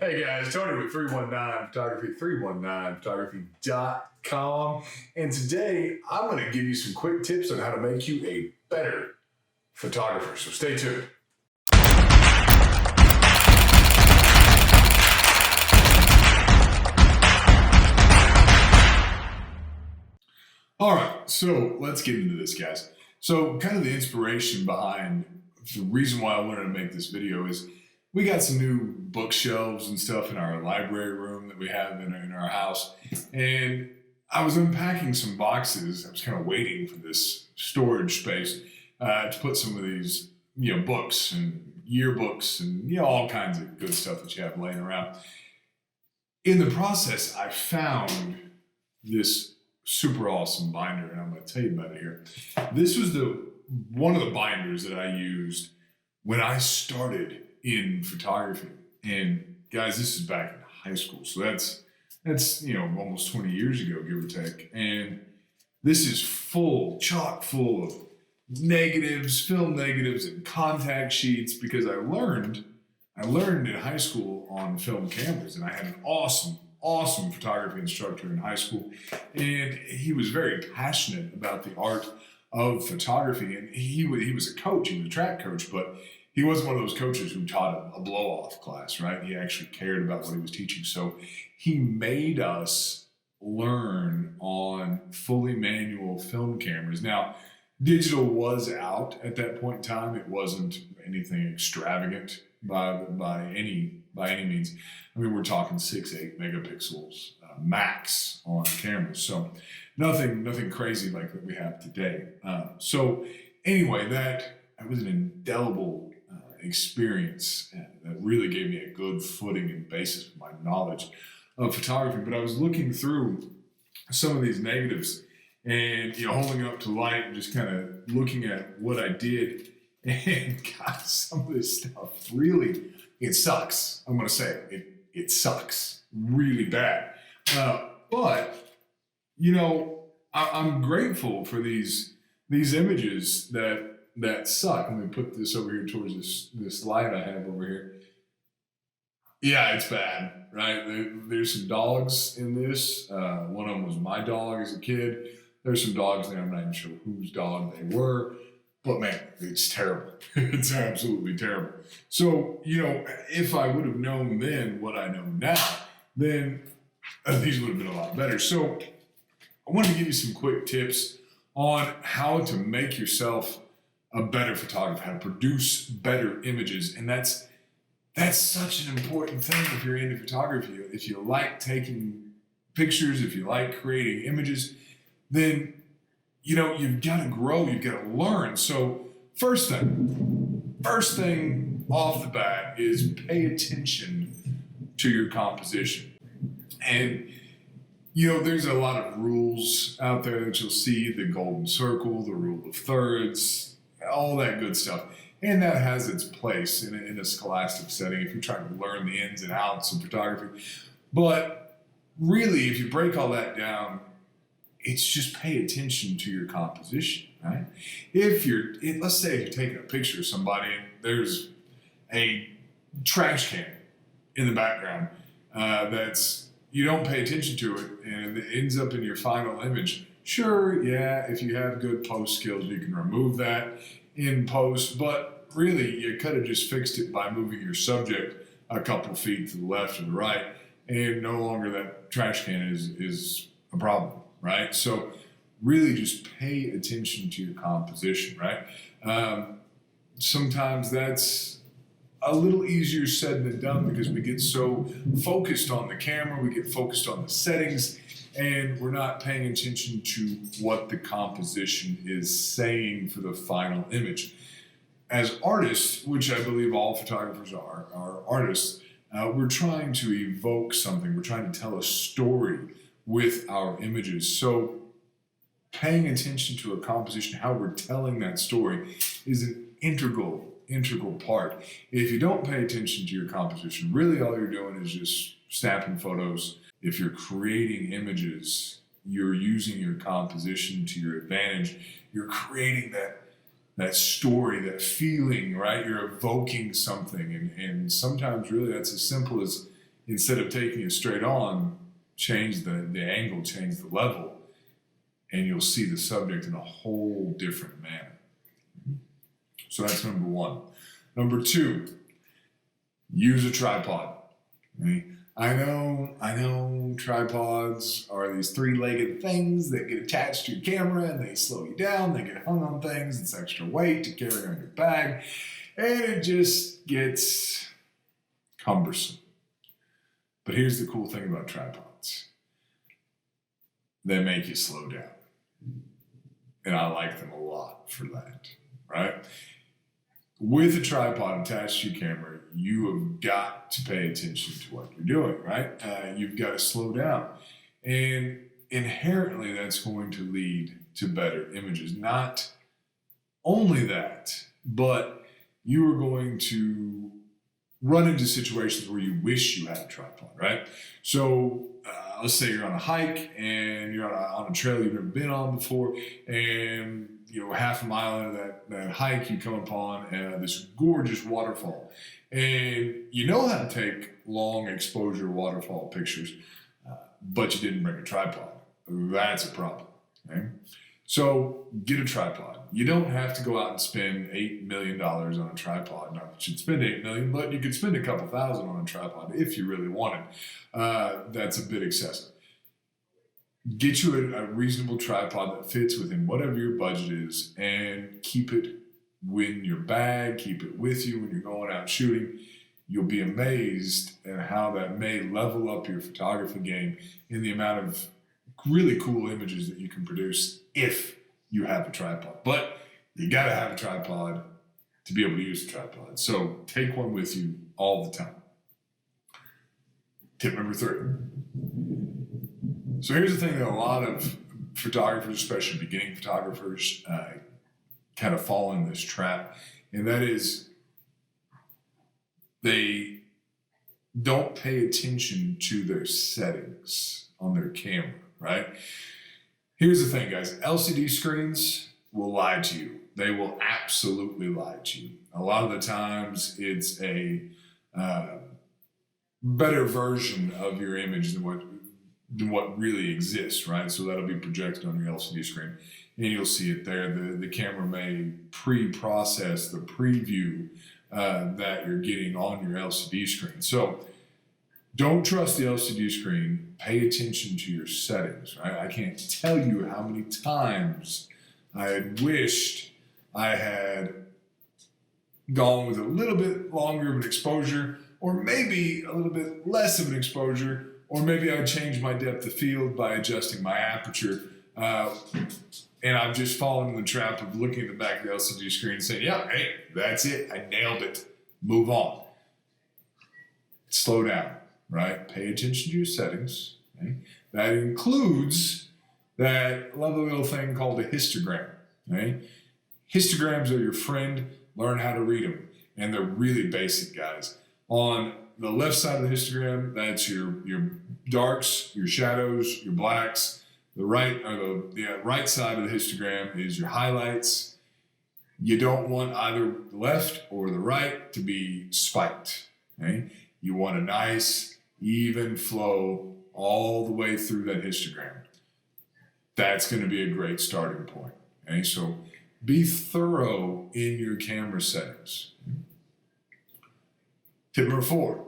Hey guys, Tony with 319 Photography, 319photography.com. And today I'm going to give you some quick tips on how to make you a better photographer. So stay tuned. All right, so let's get into this, guys. So kind of the inspiration behind the reason why I wanted to make this video is we got some new bookshelves and stuff in our library room that we have in our house. And I was unpacking some boxes. I was kind of waiting for this storage space to put some of these, books and yearbooks and, all kinds of good stuff that you have laying around. In the process, I found this super awesome binder, and I'm going to tell you about it here. This was one of the binders that I used when I started in photography. And guys, this is back in high school. So that's almost 20 years ago, give or take. And this is chock full of negatives, film negatives, and contact sheets, because I learned in high school on film cameras, and I had an awesome photography instructor in high school, and he was very passionate about the art of photography. And he was a coach, he was a track coach, but he wasn't one of those coaches who taught a blow-off class, right? He actually cared about what he was teaching. So he made us learn on fully manual film cameras. Now, digital was out at that point in time. It wasn't anything extravagant by any means. I mean, we're talking 6-8 megapixels max on cameras. So nothing crazy like that we have today. So anyway, that was an indelible experience that really gave me a good footing and basis for my knowledge of photography. But I was looking through some of these negatives and holding it up to light and just kind of looking at what I did. And God, some of this stuff really, it sucks. I'm going to say it sucks really bad. But I'm grateful for these images that suck. Let me put this over here towards this light I have over here. Yeah, it's bad, right? There's some dogs in this. One of them was my dog as a kid. There's some dogs there. I'm not even sure whose dog they were. But man, it's terrible. It's absolutely terrible. So, if I would have known then what I know now, then these would have been a lot better. So I want to give you some quick tips on how to make yourself a better photographer, how to produce better images. And that's such an important thing if you're into photography. If you like taking pictures, if you like creating images, then you've got to grow, you've got to learn. So first thing off the bat is pay attention to your composition. And there's a lot of rules out there that you'll see: the golden circle, the rule of thirds, all that good stuff. And that has its place in a scholastic setting if you're trying to learn the ins and outs of photography. But really, if you break all that down, it's just pay attention to your composition, right? Let's say if you're taking a picture of somebody and there's a trash can in the background you don't pay attention to it and it ends up in your final image. Sure, yeah, if you have good post skills, you can remove that in post, but really you could have just fixed it by moving your subject a couple feet to the left or the right, and no longer that trash can is a problem. Right? So really just pay attention to your composition, right? Sometimes that's a little easier said than done because we get so focused on the camera, we get focused on the settings, and we're not paying attention to what the composition is saying for the final image. As artists, which I believe all photographers are artists, we're trying to evoke something. We're trying to tell a story with our images. So paying attention to a composition, how we're telling that story, is an integral part. If you don't pay attention to your composition, really all you're doing is just snapping photos. If you're creating images, you're using your composition to your advantage. You're creating that story, that feeling, right? You're evoking something. And sometimes really that's as simple as instead of taking it straight on, change the angle, change the level, and you'll see the subject in a whole different manner. So that's number one. Number two, use a tripod. Right? I know tripods are these three-legged things that get attached to your camera and they slow you down, they get hung on things, it's extra weight to carry on your bag, and it just gets cumbersome. But here's the cool thing about tripods. They make you slow down. And I like them a lot for that, right? With a tripod attached to your camera, you have got to pay attention to what you're doing, right? You've got to slow down. And inherently, that's going to lead to better images. Not only that, but you are going to run into situations where you wish you had a tripod, right? So let's say you're on a hike and you're on a trail you've never been on before, and half a mile into that hike, you come upon this gorgeous waterfall. And you know how to take long exposure waterfall pictures, but you didn't bring a tripod. That's a problem. Okay? So get a tripod. You don't have to go out and spend $8 million on a tripod. Not that you'd spend $8 million, but you could spend a couple thousand on a tripod if you really wanted. That's a bit excessive. Get you a reasonable tripod that fits within whatever your budget is, and keep it in your bag, keep it with you when you're going out shooting. You'll be amazed at how that may level up your photography game in the amount of really cool images that you can produce if you have a tripod. But you got to have a tripod to be able to use a tripod. So take one with you all the time. Tip number 3. So here's the thing that a lot of photographers, especially beginning photographers, kind of fall in this trap, and that is they don't pay attention to their settings on their camera, right? Here's the thing, guys. LCD screens will lie to you. They will absolutely lie to you. A lot of the times it's a better version of your image than what really exists, right? So that'll be projected on your LCD screen, and you'll see it there. The camera may pre-process the preview that you're getting on your LCD screen. So don't trust the LCD screen. Pay attention to your settings, right? I can't tell you how many times I had wished I had gone with a little bit longer of an exposure, or maybe a little bit less of an exposure, or maybe I changed my depth of field by adjusting my aperture. And I've just fallen in the trap of looking at the back of the LCD screen and saying, yeah, hey, that's it. I nailed it. Move on. Slow down, right? Pay attention to your settings. Okay? That includes that lovely little thing called a histogram. Right? Histograms are your friend. Learn how to read them. And they're really basic, guys. On the left side of the histogram, that's your darks, your shadows, your blacks. The right side of the histogram is your highlights. You don't want either the left or the right to be spiked. Okay? You want a nice, even flow all the way through that histogram. That's going to be a great starting point. Okay? So be thorough in your camera settings. Tip number 4,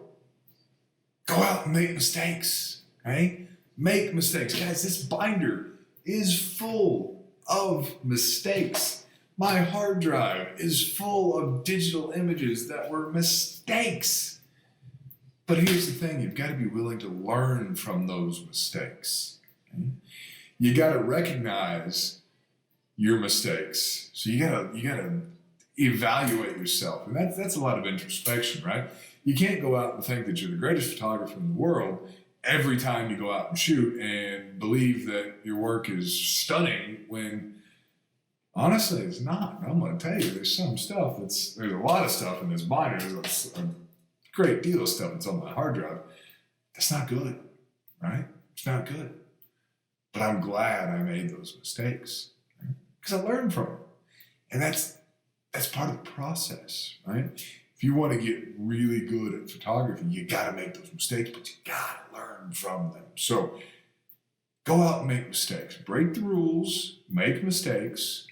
go out and make mistakes. Okay? Make mistakes. Guys, this binder is full of mistakes. My hard drive is full of digital images that were mistakes. But here's the thing, you've got to be willing to learn from those mistakes. Okay? You got to recognize your mistakes. So you gotta evaluate yourself. And that's a lot of introspection, right? You can't go out and think that you're the greatest photographer in the world every time you go out and shoot and believe that your work is stunning when honestly it's not. I'm going to tell you, there's a lot of stuff in this binder. There's a great deal of stuff that's on my hard drive. That's not good, right? It's not good. But I'm glad I made those mistakes because I learned from them. And that's part of the process, right? If if you want to get really good at photography, you got to make those mistakes, but you got to learn from them. So go out and make mistakes. Break the rules, make mistakes,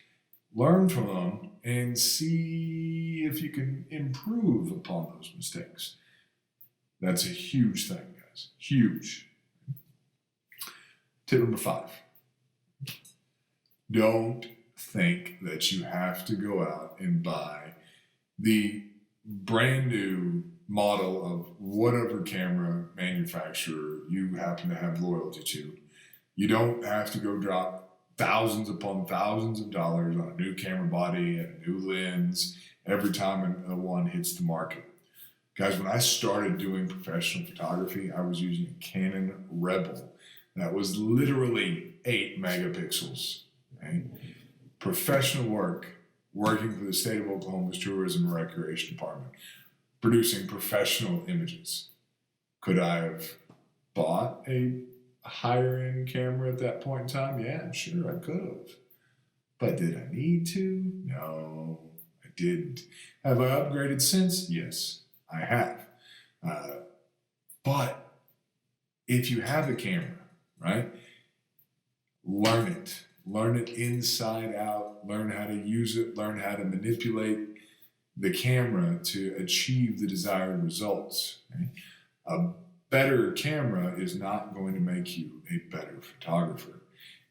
learn from them, and see if you can improve upon those mistakes. That's a huge thing, guys. Huge. Tip number 5. Don't think that you have to go out and buy the brand new model of whatever camera manufacturer you happen to have loyalty to. You don't have to go drop thousands upon thousands of dollars on a new camera body and a new lens every time a one hits the market. Guys, when I started doing professional photography, I was using a Canon Rebel that was literally 8 megapixels. Right? Professional work, working for the state of Oklahoma's Tourism and Recreation Department, producing professional images. Could I have bought a higher end camera at that point in time? Yeah, sure, I could have. But did I need to? No, I didn't. Have I upgraded since? Yes, I have. But if you have a camera, right, learn it. Learn it inside out. Learn how to use it. Learn how to manipulate the camera to achieve the desired results. Right? A better camera is not going to make you a better photographer.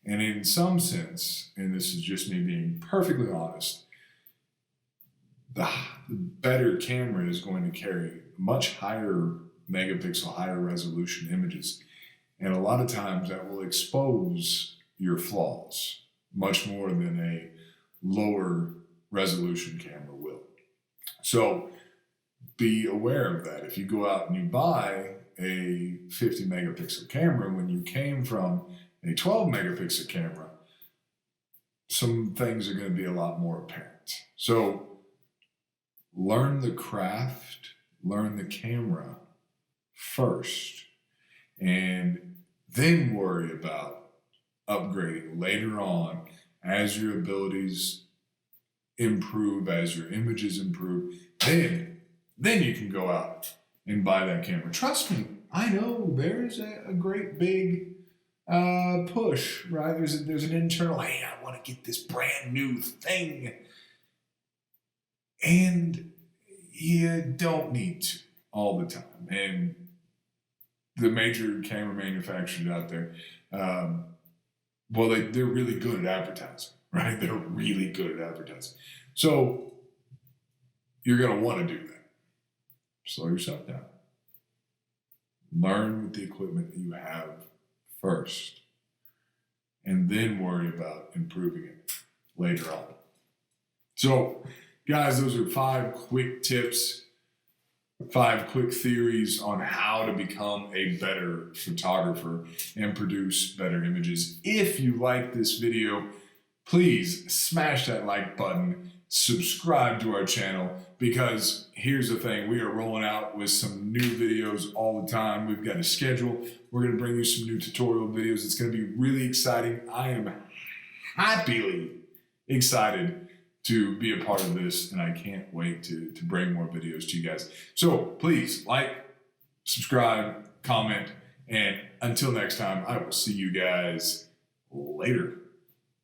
And in some sense, and this is just me being perfectly honest, the better camera is going to carry much higher megapixel, higher resolution images. And a lot of times that will expose your flaws much more than a lower resolution camera will. So be aware of that. If you go out and you buy a 50 megapixel camera when you came from a 12 megapixel camera, some things are going to be a lot more apparent. So learn the craft, learn the camera first, and then worry about upgrading later on as your abilities improve, as your images improve. Then you can go out and buy that camera. Trust me, I know there's a great big push, right? There's an internal, hey, I want to get this brand new thing. And you don't need to all the time. And the major camera manufacturers out there, well, they're really good at advertising, right? They're really good at advertising. So you're going to want to do that. Slow yourself down. Learn with the equipment that you have first, and then worry about improving it later on. So, guys, those are 5 quick tips, 5 quick theories on how to become a better photographer and produce better images. If you like this video, please smash that like button, subscribe to our channel, because here's the thing, we are rolling out with some new videos all the time. We've got a schedule. We're going to bring you some new tutorial videos. It's going to be really exciting. I am happily excited to be a part of this, and I can't wait to bring more videos to you guys. So please like, subscribe, comment, and until next time, I will see you guys later.